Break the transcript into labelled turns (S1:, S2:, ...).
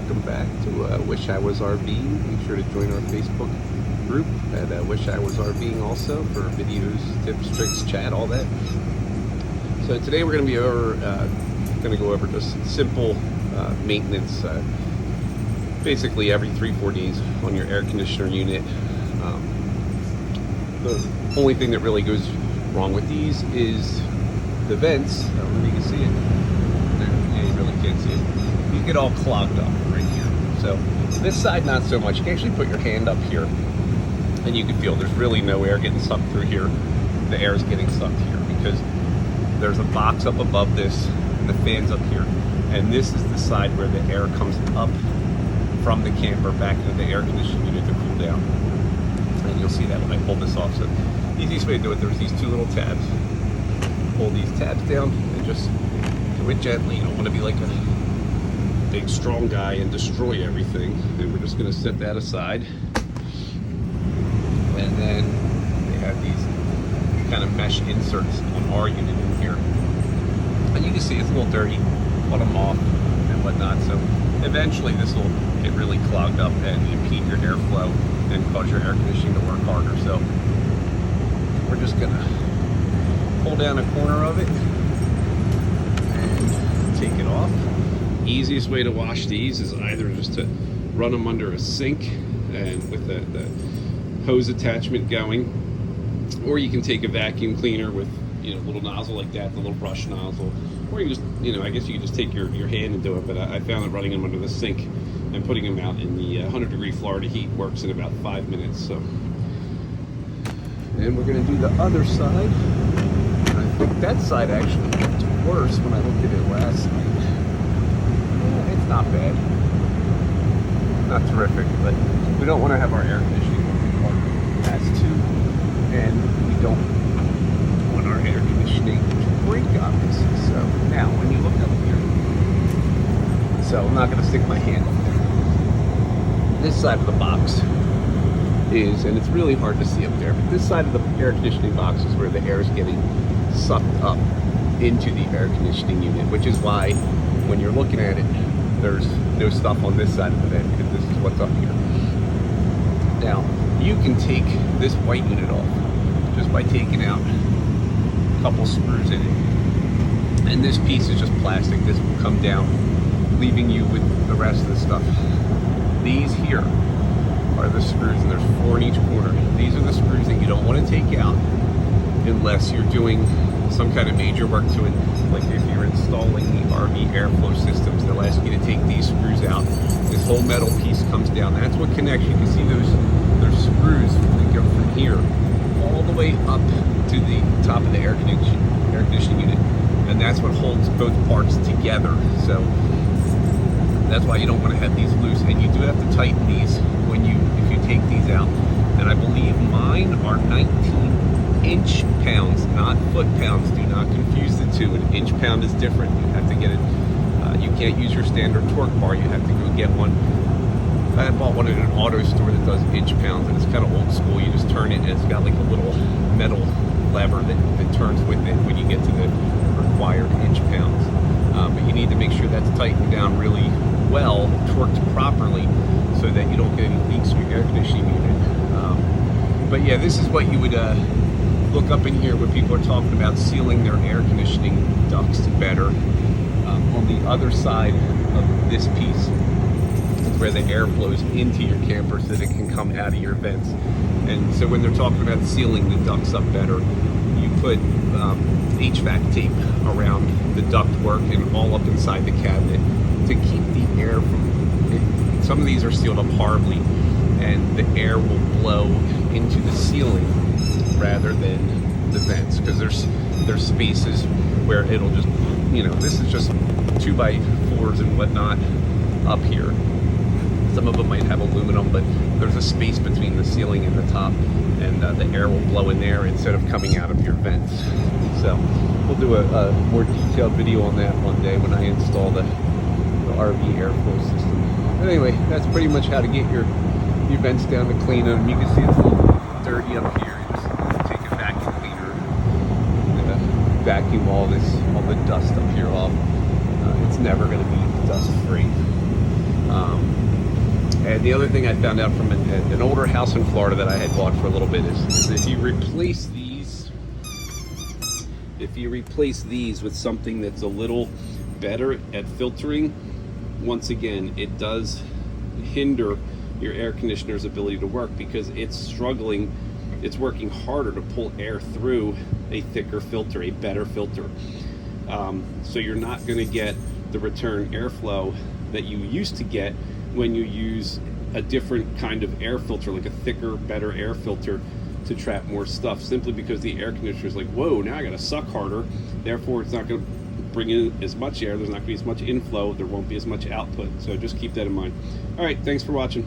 S1: welcome back to Wish I Was RVing. Make sure to join our Facebook group at Wish I Was RVing also for videos, tips, tricks, chat, all that. So today we're going to be go over just simple maintenance, basically every 3-4 days on your air conditioner unit. The only thing that really goes wrong with these is the vents. I don't know if you can see it. Yeah, you really can't see it. These get all clogged up right here. So this side, not so much. You can actually put your hand up here and you can feel there's really no air getting sucked through here. The air is getting sucked here because there's a box up above this and the fan's up here. And this is the side where the air comes up from the camper back into the air conditioning unit to cool down. And you'll see that when I pull this off. So the easiest way to do it, there's these two little tabs. Pull these tabs down and just do it gently. You don't want to be like a big strong guy and destroy everything. And we're just going to set that aside. And then they have these kind of mesh inserts on our unit in here. And you can see it's a little dirty. Put them off and whatnot. So eventually this will get really clogged up and impede your airflow and cause your air conditioning to work harder. So we're just going to pull down a corner of it and take it off. Easiest way to wash these is either just to run them under a sink and with the hose attachment going, or you can take a vacuum cleaner with a little nozzle like that, the little brush nozzle, or you just I guess you can just take your hand and do it. But I found that running them under the sink and putting them out in the 100-degree Florida heat works in about 5 minutes. So, and we're going to do the other side. I think that side actually looked worse when I looked at it last night. Yeah, it's not bad. Not terrific, but we don't want to have our air conditioning working as to, and we don't want our air conditioning to break, obviously. So now, when you look up here, so I'm not going to stick my hand up there. This side of the box is, and it's really hard to see up there, but this side of the air conditioning box is where the air is getting sucked up into the air conditioning unit, which is why when you're looking at it, there's no stuff on this side of the vent because this is what's up here. Now, you can take this white unit off just by taking out a couple screws in it. And this piece is just plastic. This will come down, leaving you with the rest of the stuff. These here are the screws, and there's 4 in each corner. These are the screws that you don't want to take out unless you're doing some kind of major work to it. Like if you're installing the RV airflow systems, they'll ask you to take these screws out. This whole metal piece comes down. That's what connects. You can see there's screws that go from here all the way up to the top of the air conditioning unit, and that's what holds both parts together. So that's why you don't want to have these loose, and you do have to tighten these if you take these out. And I believe mine are 19 inch pounds, not foot pounds. Do not confuse the two. An inch pound is different. You have to get it. You can't use your standard torque bar. You have to go get one. I bought one at an auto store that does inch pounds, and it's kind of old school. You just turn it, and it's got like a little metal lever that turns with it when you get to the required inch pounds. But you need to make sure that's tightened down really well, torqued properly, so that you don't get any leaks in your air conditioning unit. But yeah, this is what you would look up in here when people are talking about sealing their air conditioning ducts better. On the other side of this piece is where the air flows into your camper so that it can come out of your vents. And so when they're talking about sealing the ducts up better, you put HVAC tape around the ductwork and all up inside the cabinet to keep the air from it. Some of these are sealed up horribly, and the air will blow into the ceiling rather than the vents, because there's spaces where it'll just, this is just 2x4s and whatnot up here. Some of them might have aluminum, but there's a space between the ceiling and the top, and the air will blow in there instead of coming out of your vents. So we'll do a more detailed video on that one day when I install the RV airflow system. But anyway, that's pretty much how to get your vents down to clean them. You can see it's a little dirty up here. You just take a vacuum cleaner and vacuum all the dust up here off. It's never going to be dust free. And the other thing I found out from an older house in Florida that I had bought for a little bit is if you replace these with something that's a little better at filtering, once again, it does hinder your air conditioner's ability to work because it's working harder to pull air through a thicker filter, a better filter. So you're not going to get the return airflow that you used to get when you use a different kind of air filter, like a thicker, better air filter to trap more stuff, simply because the air conditioner is like, whoa, now I got to suck harder, therefore it's not going to bring in as much air, there's not going to be as much inflow, there won't be as much output. So just keep that in mind. All right, thanks for watching.